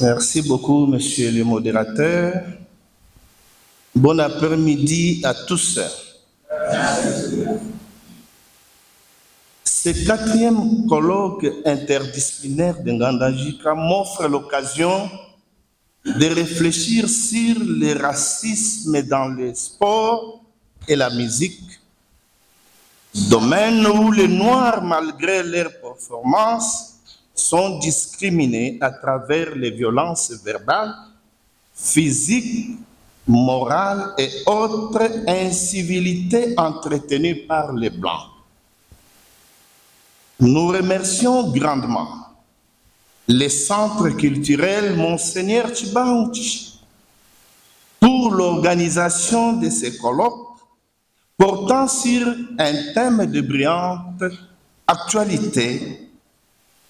Merci beaucoup, monsieur le modérateur. Bon après-midi à tous. Ce 4e colloque interdisciplinaire de Ngandajika m'offre l'occasion de réfléchir sur le racisme dans le sport et la musique, domaine où les Noirs, malgré leur performance, sont discriminés à travers les violences verbales, physiques, morales et autres incivilités entretenues par les Blancs. Nous remercions grandement le Centre culturel Monseigneur Tshibangouchi pour l'organisation de ces colloques portant sur un thème de brillante actualité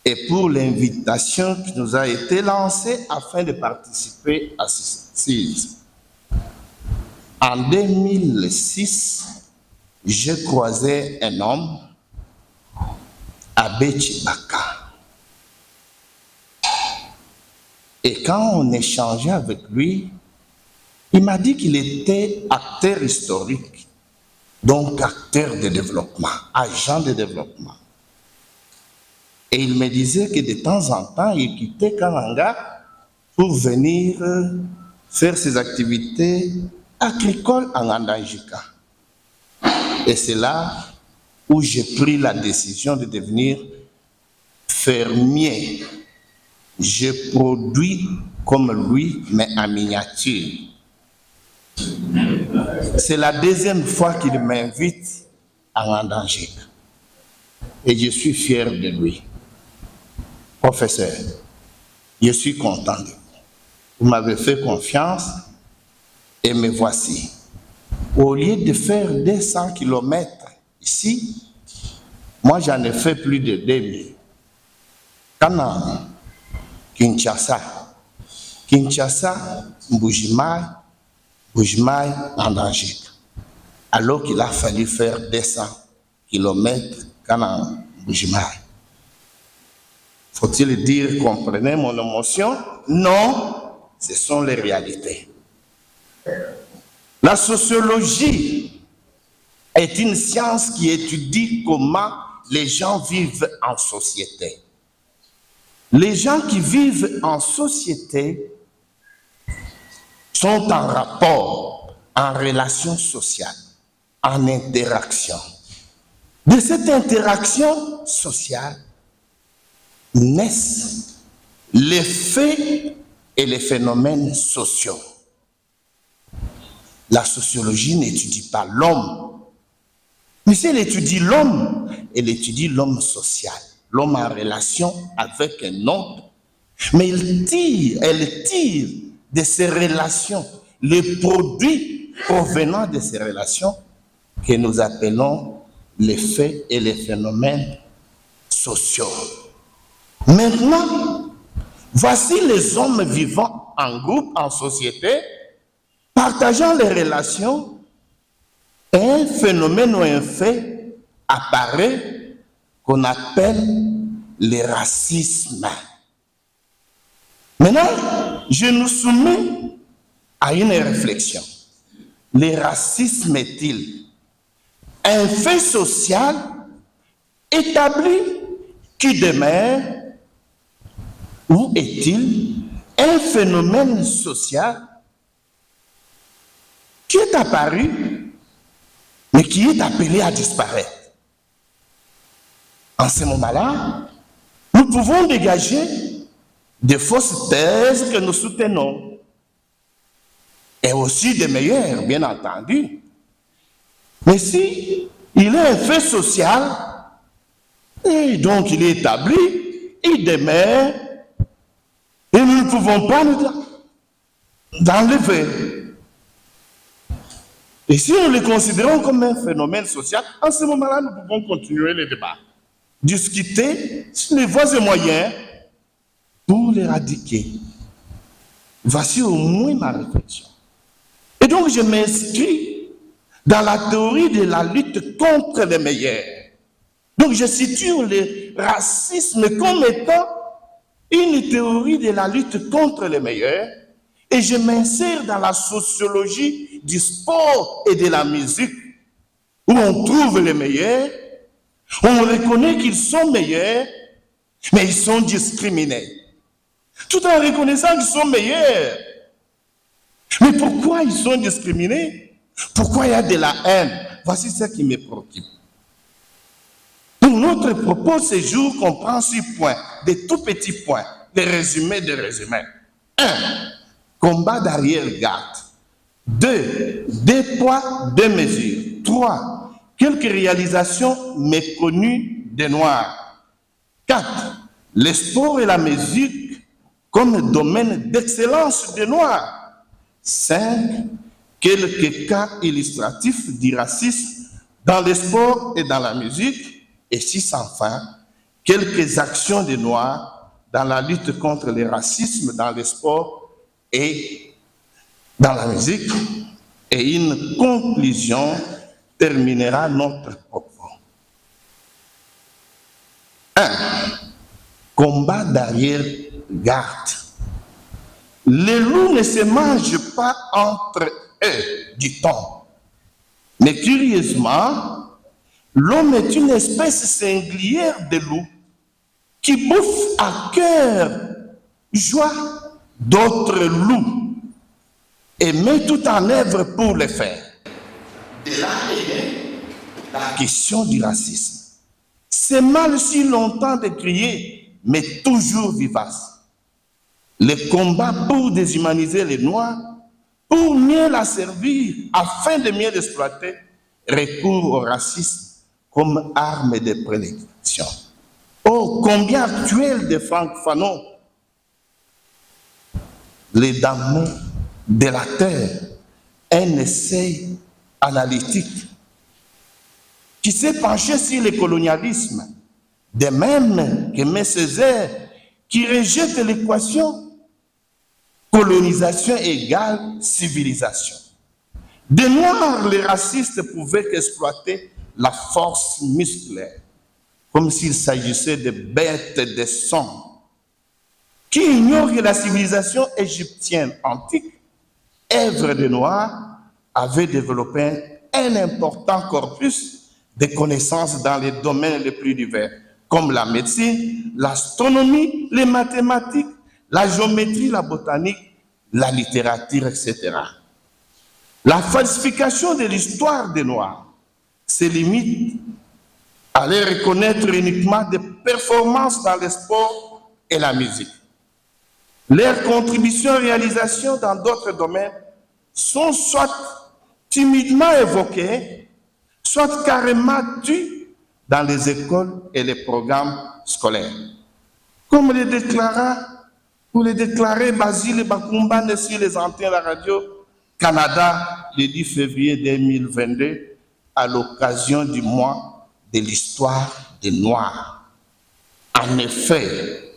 et pour l'invitation qui nous a été lancée afin de participer à ce site. En 2006, j'ai croisé un homme, Abbé Chibaka. Et quand on échangeait avec lui, il m'a dit qu'il était acteur historique, donc acteur de développement, agent de développement. Et il me disait que de temps en temps, il quittait Kananga pour venir faire ses activités agricoles en Ngandajika. Et c'est là où j'ai pris la décision de devenir fermier. Je produis comme lui, mais en miniature. C'est la 2e fois qu'il m'invite à Ngandajika. Et je suis fier de lui. Professeur, je suis content de vous. Vous m'avez fait confiance et me voici. Au lieu de faire 200 km ici, moi j'en ai fait plus de 2000. Quand Kinshasa, Mbujimai, Ngandajika. Alors qu'il a fallu faire 200 km quand Mbujimai. Faut-il dire, comprenez mon émotion? Non, ce sont les réalités. La sociologie est une science qui étudie comment les gens vivent en société. Les gens qui vivent en société sont en rapport, en relation sociale, en interaction. De cette interaction sociale, naissent les faits et les phénomènes sociaux. La sociologie n'étudie pas l'homme, mais si elle étudie l'homme, elle étudie l'homme social, l'homme en relation avec un autre, mais elle tire de ces relations les produits provenant de ces relations que nous appelons les faits et les phénomènes sociaux. Maintenant, voici les hommes vivant en groupe, en société, partageant les relations, et un phénomène ou un fait apparaît qu'on appelle le racisme. Maintenant, je nous soumets à une réflexion. Le racisme est-il un fait social établi qui demeure, ou est-il un phénomène social qui est apparu, mais qui est appelé à disparaître? En ce moment-là, nous pouvons dégager des fausses thèses que nous soutenons, et aussi des meilleures, bien entendu. Mais si il est un fait social, et donc il est établi, il demeure, et nous ne pouvons pas nous l'enlever. Et si nous le considérons comme un phénomène social, en ce moment-là, nous pouvons continuer le débat, discuter sur les voies et moyens pour l'éradiquer. Voici au moins ma réflexion. Et donc, je m'inscris dans la théorie de la lutte contre les meilleurs. Donc, je situe le racisme comme étant une théorie de la lutte contre les meilleurs, et je m'insère dans la sociologie du sport et de la musique, où on trouve les meilleurs, on reconnaît qu'ils sont meilleurs, mais ils sont discriminés. Tout en reconnaissant qu'ils sont meilleurs. Mais pourquoi ils sont discriminés? Pourquoi il y a de la haine? Voici ce qui me préoccupe. Donc notre propos ce jour comprend 6 points, des tout petits points, des résumés de résumés. 1. Combat d'arrière-garde. 2. Deux poids, deux mesures. 3. Quelques réalisations méconnues des Noirs. 4. Le sport et la musique comme domaine d'excellence des Noirs. 5. Quelques cas illustratifs du racisme dans le sport et dans la musique. Et 6. Enfin, quelques actions des Noirs dans la lutte contre le racisme dans le sport et dans la musique. Et une conclusion terminera notre propos. 1. Combat d'arrière-garde. Les loups ne se mangent pas entre eux, dit-on. Mais curieusement, l'homme est une espèce singulière de loup qui bouffe à cœur joie d'autres loups et met tout en œuvre pour le faire. De là est la question du racisme. C'est mal si longtemps décrié, mais toujours vivace. Le combat pour déshumaniser les Noirs, pour mieux la servir, afin de mieux l'exploiter, recourt au racisme comme arme de prédilection. Oh, combien actuel de Franck Fanon, les damnés de la terre, un essai analytique qui s'est penché sur le colonialisme, de même que M. Césaire, qui rejette l'équation colonisation égale civilisation. De Noirs, les racistes pouvaient exploiter la force musculaire, comme s'il s'agissait de bêtes de sang, qui ignorent que la civilisation égyptienne antique, œuvre des Noirs, avait développé un important corpus de connaissances dans les domaines les plus divers, comme la médecine, l'astronomie, les mathématiques, la géométrie, la botanique, la littérature, etc. La falsification de l'histoire des Noirs se limite à les reconnaître uniquement des performances dans le sport et la musique. Leurs contributions et réalisations dans d'autres domaines sont soit timidement évoquées, soit carrément tues dans les écoles et les programmes scolaires. Comme le déclarait Basile Bakumbane sur les antennes de la radio Canada le 10 février 2022 à l'occasion du mois de l'histoire des Noirs. En effet,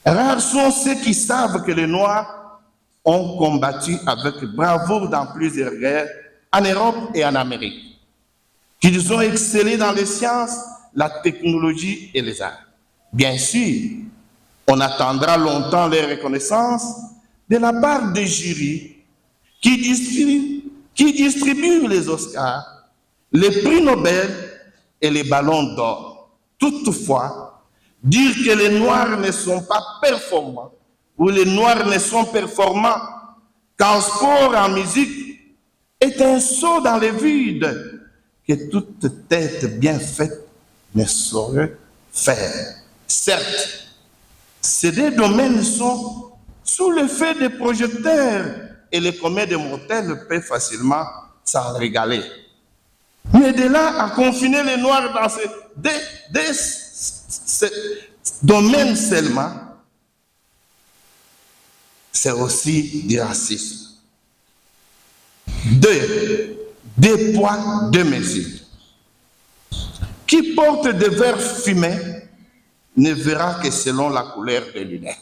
rares sont ceux qui savent que les Noirs ont combattu avec bravoure dans plusieurs guerres en Europe et en Amérique, qu'ils ont excellé dans les sciences, la technologie et les arts. Bien sûr, on attendra longtemps les reconnaissances de la part des jurys qui distribuent les Oscars, les prix Nobel et les ballons d'or. Toutefois, dire que les Noirs ne sont pas performants ou les Noirs ne sont performants qu'en sport, en musique, est un saut dans le vide que toute tête bien faite ne saurait faire. Certes, ces deux domaines sont sous l'effet des projecteurs et les communs des mortels peuvent facilement s'en régaler. Mais de là à confiner les Noirs dans ce domaine seulement, c'est aussi du racisme. Deux poids, deux mesures. Qui porte des verres fumés ne verra que selon la couleur des lunettes.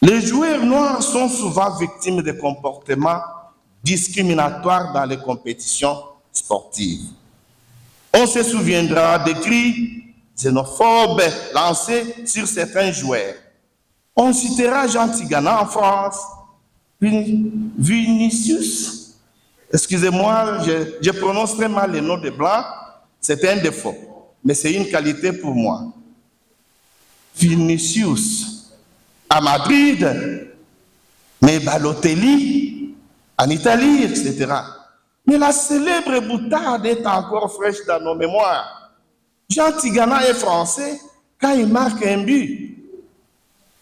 Les joueurs noirs sont souvent victimes de comportements discriminatoires dans les compétitions sportives. On se souviendra des cris xénophobes lancés sur certains joueurs. On citera Jean Tigana en France, Vinicius, excusez-moi, je prononce très mal les noms des Blancs, c'est un défaut, mais c'est une qualité pour moi. Vinicius à Madrid, mais Balotelli en Italie, etc. Mais la célèbre boutade est encore fraîche dans nos mémoires. Jean Tigana est français quand il marque un but.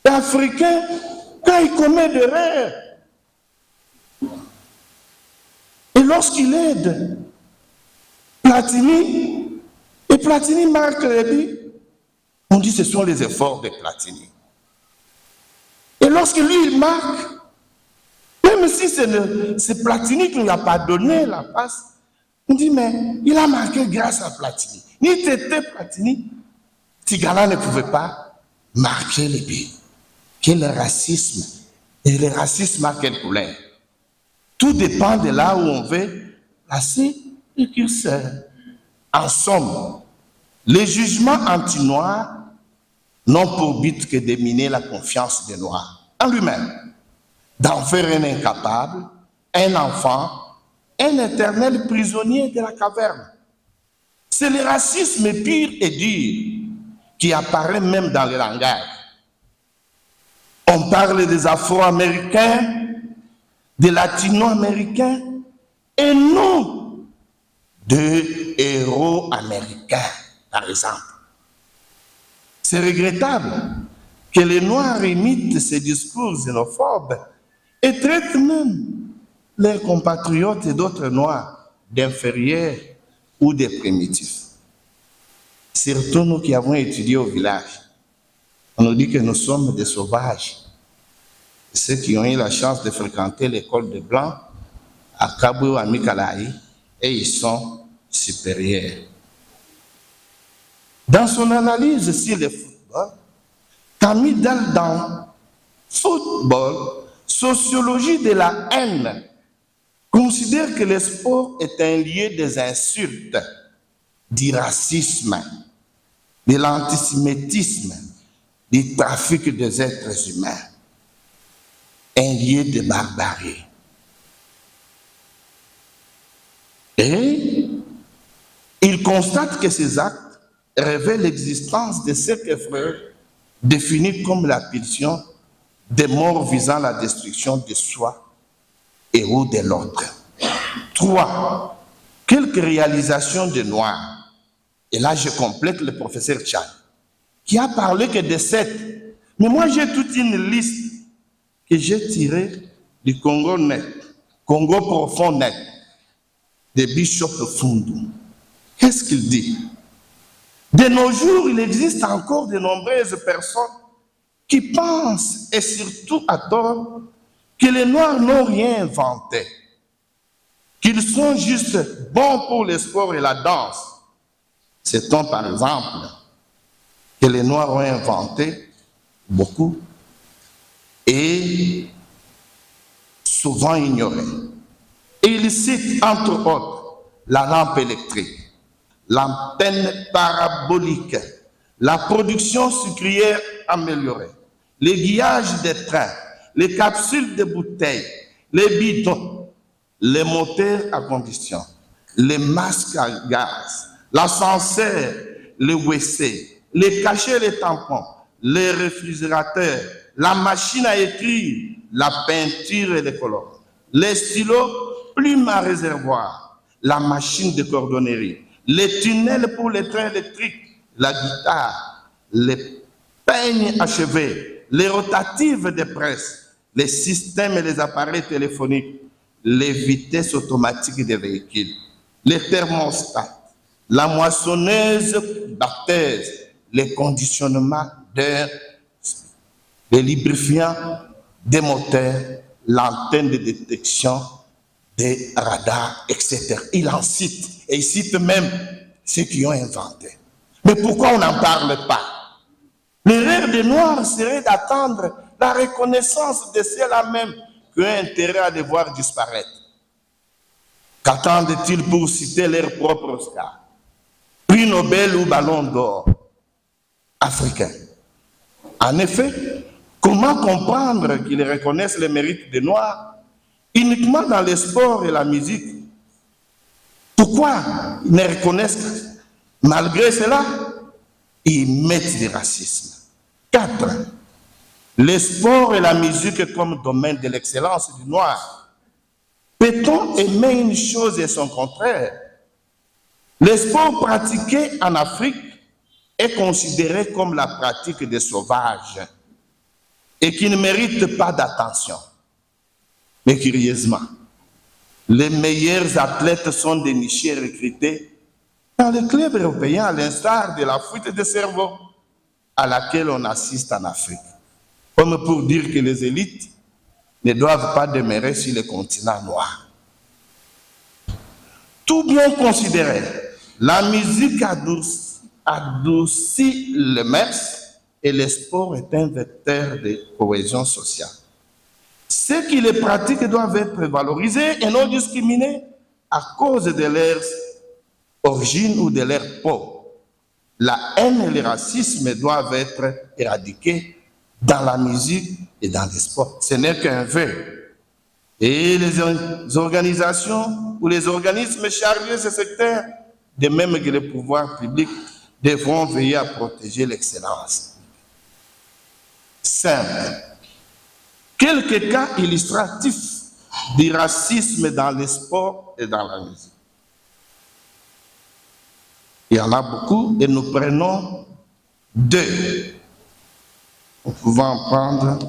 Et africain quand il commet des erreurs. Et lorsqu'il aide Platini, et Platini marque les buts, on dit que ce sont les efforts de Platini. Et lorsque lui, il marque, même si c'est Platini qui ne lui a pas donné la passe, on dit, mais il a marqué grâce à Platini. Ni Tété Platini, Tigana ne pouvait pas marquer les buts. Quel racisme! Et le racisme à quelle couleur? Tout dépend de là où on veut placer le curseur. En somme, les jugements anti-noirs n'ont pour but que de miner la confiance des Noirs en lui-même, d'en faire un incapable, un enfant, un éternel prisonnier de la caverne. C'est le racisme pur et dur qui apparaît même dans le langage. On parle des Afro-Américains, des Latino-Américains, et non de héros américains, par exemple. C'est regrettable que les Noirs imitent ces discours xénophobes et traitent même leurs compatriotes et d'autres Noirs d'inférieurs ou de primitifs. Surtout nous qui avons étudié au village, on nous dit que nous sommes des sauvages. Ceux qui ont eu la chance de fréquenter l'école des Blancs à Kabou, à Mikalaï, et ils sont supérieurs. Dans son analyse sur le football, Camille Dal dans Football, sociologie de la haine, considère que le sport est un lieu des insultes, du racisme, de l'antisémitisme, du trafic des êtres humains, un lieu de barbarie. Et il constate que ces actes révèlent l'existence de cette effroi définie comme la pulsion des morts visant la destruction de soi et ou de l'autre. 3. Quelques réalisations de Noirs. Et là, je complète le professeur Tchad, qui a parlé que de 7. Mais moi, j'ai toute une liste que j'ai tirée du Congo net, Congo profond net, de Bishop Fundu. Qu'est-ce qu'il dit? De nos jours, il existe encore de nombreuses personnes qui pensent, et surtout à tort, que les Noirs n'ont rien inventé, qu'ils sont juste bons pour le sport et la danse. Sait-on par exemple que les Noirs ont inventé beaucoup et souvent ignoré. Et il cite entre autres la lampe électrique, l'antenne parabolique, la production sucrière améliorée, l'aiguillage des trains, les capsules de bouteilles, les bidons, les moteurs à combustion, les masques à gaz, l'ascenseur, les WC, les cachets, les tampons, les réfrigérateurs, la machine à écrire, la peinture et les colorants, les stylos, plumes à réservoir, la machine de cordonnerie, les tunnels pour les trains électriques, la guitare, les peignes achevés, les rotatives de presse, les systèmes et les appareils téléphoniques, les vitesses automatiques des véhicules, les thermostats, la moissonneuse batteuse, les conditionnements d'air, les lubrifiants des moteurs, l'antenne de détection des radars, etc. Il en cite, et il cite même ceux qui ont inventé. Mais pourquoi on n'en parle pas? L'erreur des Noirs serait d'attendre la reconnaissance de ceux-là même qui ont intérêt à les voir disparaître. Qu'attendent-ils pour citer leur propre Oscar, prix Nobel ou ballon d'or africain? En effet, comment comprendre qu'ils reconnaissent les mérites des Noirs uniquement dans les sports et la musique? Pourquoi ils ne reconnaissent que malgré cela, ils mettent du racisme? 4. Les sports et la musique comme domaine de l'excellence du noir. Peut-on aimer une chose et son contraire? Les sports pratiqués en Afrique est considéré comme la pratique des sauvages et qui ne mérite pas d'attention. Mais curieusement, les meilleurs athlètes sont dénichés et recrutés dans les clubs européens, à l'instar de la fuite de cerveau à laquelle on assiste en Afrique. Comme pour dire que les élites ne doivent pas demeurer sur le continent noir. Tout bien considéré, la musique adoucit le mœurs et le sport est un vecteur de cohésion sociale. Ceux qui les pratiquent doivent être valorisés et non discriminés à cause de leur origine ou de leur peau. La haine et le racisme doivent être éradiqués dans la musique et dans les sports. Ce n'est qu'un vœu. Et les organisations ou les organismes chargés de ce secteur, de même que les pouvoirs publics, devront veiller à protéger l'excellence. 5. Quelques cas illustratifs du racisme dans les sports et dans la musique. Il y en a beaucoup et nous prenons 2. Nous pouvons en prendre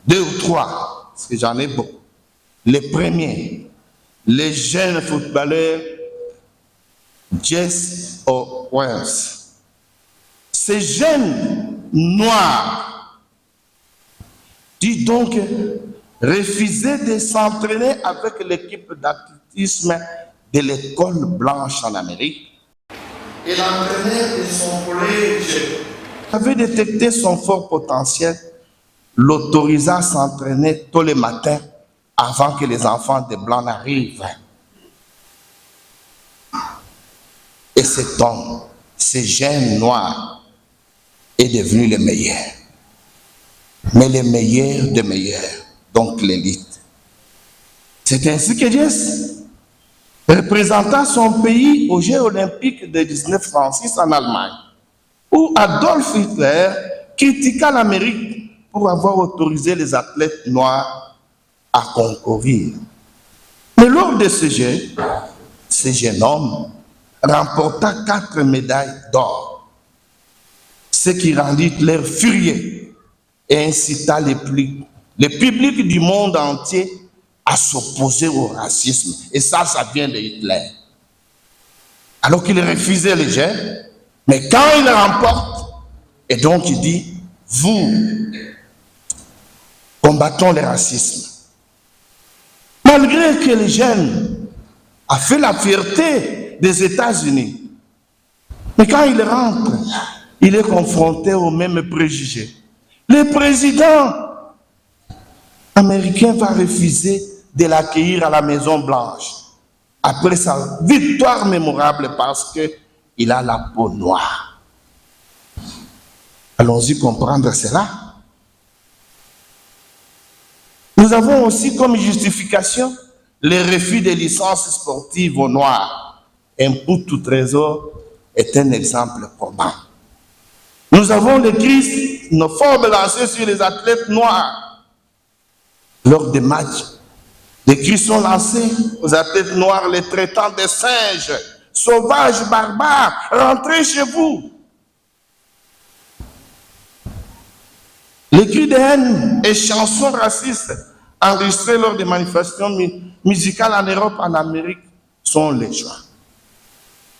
2 ou 3, parce que j'en ai beaucoup. Le premier, les jeunes footballeurs Jesse Owens. Ces jeunes noirs, dis donc, refusaient de s'entraîner avec l'équipe d'athlétisme de l'école blanche en Amérique. Et l'entraîneur de son collège avait détecté son fort potentiel, l'autorisa à s'entraîner tous les matins avant que les enfants de Blancs n'arrivent. Et cet homme, ce jeune noir, est devenu le meilleur. Mais le meilleur des meilleurs, donc l'élite. C'est ainsi que Jesse représenta son pays aux Jeux olympiques de 1936 en Allemagne, où Adolf Hitler critiqua l'Amérique pour avoir autorisé les athlètes noirs à concourir. Mais lors de ce jeu, ce jeune homme remporta 4 médailles d'or, ce qui rendit Hitler furieux et incita le public du monde entier à s'opposer au racisme. Et ça vient de Hitler. Alors qu'il refusait les jeux, mais quand il remporte, et donc il dit, vous, combattons le racisme. Malgré que les jeunes a fait la fierté des États-Unis, mais quand il rentre, il est confronté aux mêmes préjugés. Le président américain va refuser de l'accueillir à la Maison Blanche après sa victoire mémorable parce qu'il a la peau noire. Allons-y comprendre cela. Nous avons aussi comme justification le refus des licences sportives aux Noirs. Un Mputu Trésor est un exemple probant. Nous avons les cris xénophobes lancés sur les athlètes noirs. Lors des matchs, les cris sont lancés aux athlètes noirs, les traitant de singes, sauvages, barbares, rentrez chez vous. Les cris de haine et chansons racistes enregistrés lors des manifestations musicales en Europe, en Amérique, sont légion.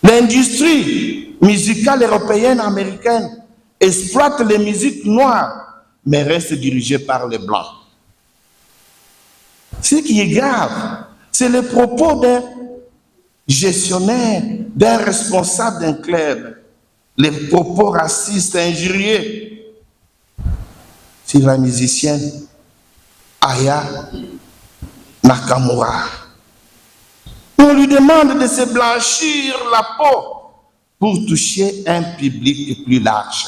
L'industrie musicale européenne, américaine, exploite les musiques noires, mais reste dirigée par les Blancs. Ce qui est grave, c'est les propos d'un gestionnaire, d'un responsable d'un club, les propos racistes, injurieux sur la musicienne Aya Nakamura. On lui demande de se blanchir la peau pour toucher un public plus large.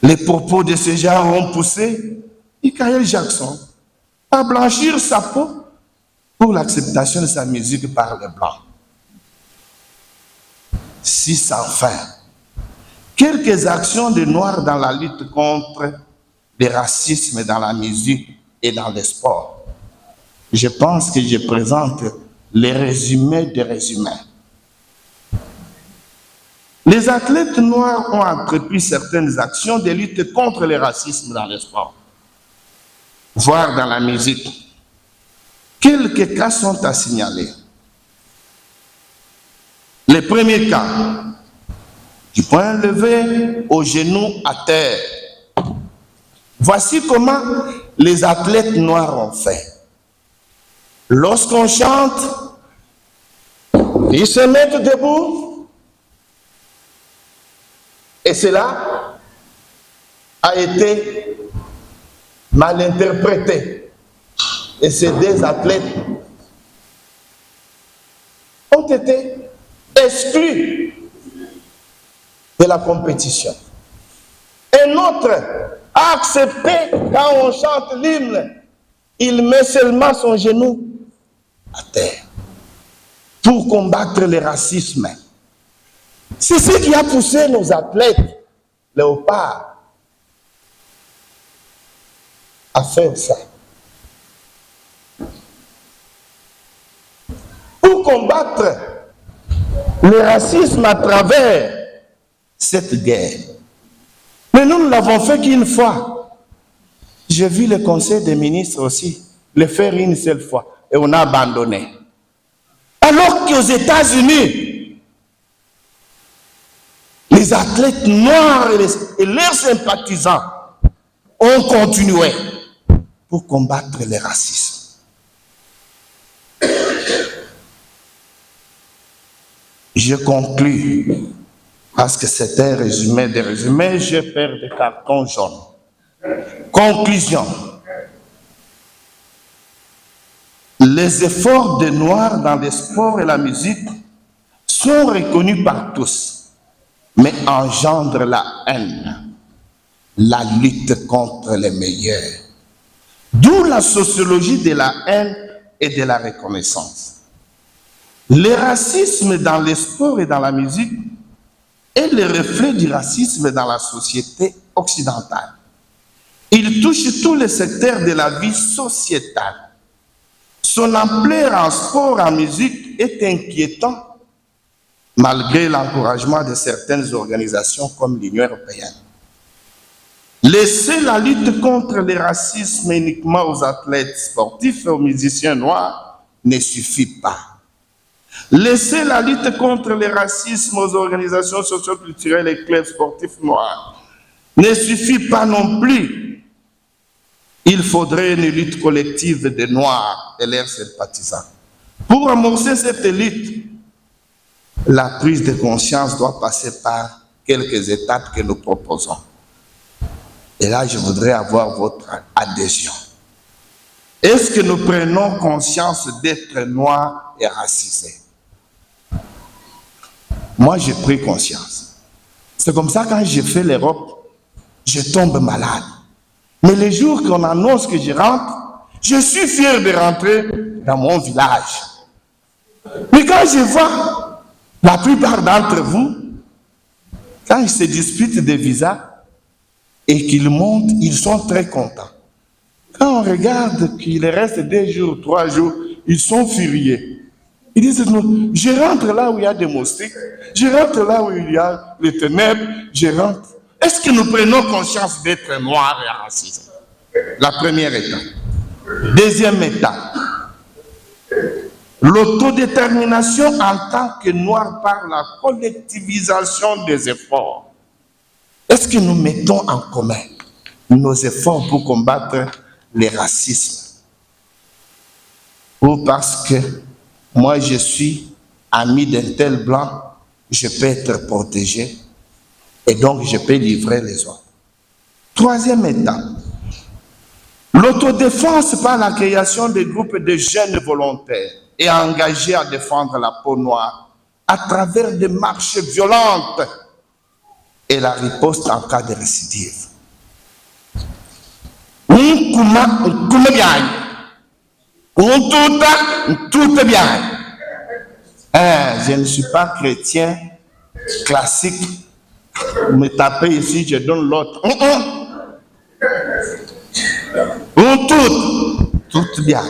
Les propos de ce genre ont poussé Michael Jackson à blanchir sa peau pour l'acceptation de sa musique par les Blancs. Si sans fin, quelques actions de Noirs dans la lutte contre le racisme dans la musique et dans le sport. Je pense que je présente les résumés des résumés. Les athlètes noirs ont entrepris certaines actions de lutte contre le racisme dans le sport, voire dans la musique. Quelques cas sont à signaler. Les premiers cas, du point levé au genou à terre. Voici comment les athlètes noirs ont fait. Lorsqu'on chante, ils se mettent debout. Et cela a été mal interprété. Et ces deux athlètes ont été exclus de la compétition. Un autre a accepté, quand on chante l'hymne, il met seulement son genou à terre pour combattre le racisme. C'est ce qui a poussé nos athlètes léopards à faire ça. Pour combattre le racisme à travers cette guerre. Mais nous ne l'avons fait qu'une fois. J'ai vu le conseil des ministres aussi le faire une seule fois et on a abandonné. Alors qu'aux États-Unis, les athlètes noirs et leurs sympathisants ont continué pour combattre le racisme. Je conclus, parce que c'est un résumé des résumés, je perds des cartons jaunes. Conclusion. Les efforts des Noirs dans le sport et la musique sont reconnus par tous, mais engendrent la haine, la lutte contre les meilleurs. D'où la sociologie de la haine et de la reconnaissance. Le racisme dans le sport et dans la musique est le reflet du racisme dans la société occidentale. Il touche tous les secteurs de la vie sociétale. Son ampleur en sport et en musique est inquiétante, malgré l'encouragement de certaines organisations comme l'Union européenne. Laisser la lutte contre le racisme uniquement aux athlètes sportifs et aux musiciens noirs ne suffit pas. Laisser la lutte contre le racisme aux organisations socioculturelles et clubs sportifs noirs ne suffit pas non plus. Il faudrait une lutte collective des Noirs et leurs sympathisants. Pour amorcer cette lutte, la prise de conscience doit passer par quelques étapes que nous proposons. Et là, je voudrais avoir votre adhésion. Est-ce que nous prenons conscience d'être noirs et racisés? Moi, j'ai pris conscience. C'est comme ça, quand j'ai fait l'Europe, je tombe malade. Mais les jours qu'on annonce que je rentre, je suis fier de rentrer dans mon village. Mais quand je vois la plupart d'entre vous, quand ils se disputent des visas et qu'ils montent, ils sont très contents. Quand on regarde qu'il reste 2 jours, 3 jours, ils sont furieux. Ils disent, non, je rentre là où il y a des moustiques, je rentre là où il y a les ténèbres, je rentre. Est-ce que nous prenons conscience d'être noirs et racistes? La première étape. Deuxième étape. L'autodétermination en tant que noir par la collectivisation des efforts. Est-ce que nous mettons en commun nos efforts pour combattre les racismes? Ou parce que moi je suis ami d'un tel blanc, je peux être protégé et donc je peux livrer les autres. Troisième étape. L'autodéfense par la création de groupes de jeunes volontaires et engagés à défendre la peau noire à travers des marches violentes et la riposte en cas de récidive. Tout bien. Je ne suis pas chrétien classique. Me taper ici, je donne l'autre. Tout bien.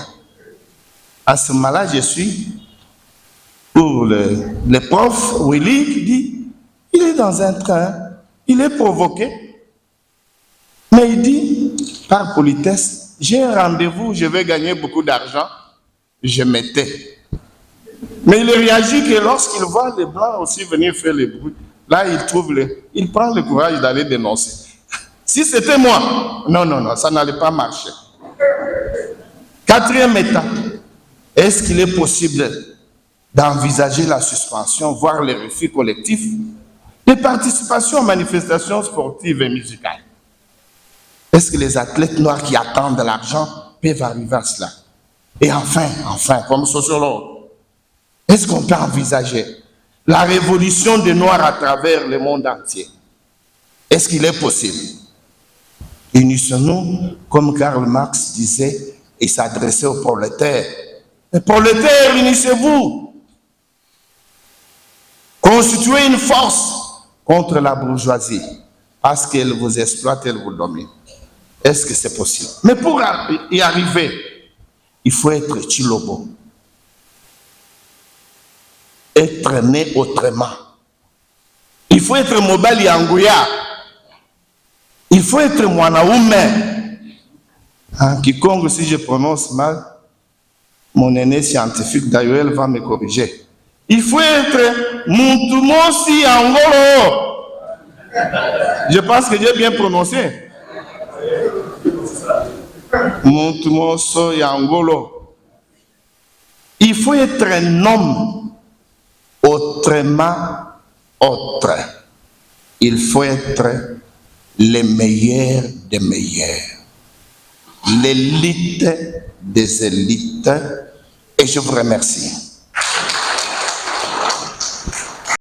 À ce moment-là, je suis pour le prof Willy qui dit, il est dans un train, il est provoqué. Mais il dit, par politesse, j'ai un rendez-vous, je vais gagner beaucoup d'argent. Je me tais. Mais il réagit que lorsqu'il voit les blancs aussi venir faire le bruit, là il prend le courage d'aller dénoncer. Si c'était moi, non, ça n'allait pas marcher. Quatrième étape, est-ce qu'il est possible d'envisager la suspension, voire le refus collectif de participation aux manifestations sportives et musicales? Est-ce que les athlètes noirs qui attendent de l'argent peuvent arriver à cela? Et enfin, comme sociologue, est-ce qu'on peut envisager la révolution des Noirs à travers le monde entier? Est-ce qu'il est possible? Unissons-nous, comme Karl Marx disait, et s'adressait aux prolétaires. Les prolétaires, unissez-vous. Constituez une force contre la bourgeoisie, parce qu'elle vous exploite, elle vous domine. Est-ce que c'est possible? Mais pour y arriver, il faut être Chilobo. Être né autrement. Il faut être Mobali Angouya. Il faut être Mwanaume. Quiconque, si je prononce mal, mon aîné scientifique d'ailleurs va me corriger. Il faut être Muntumosi Angolo. Je pense que j'ai bien prononcé. Muntumosi Angolo. Il faut être un homme autrement autre. Il faut être les meilleurs des meilleurs, l'élite des élites, et je vous remercie.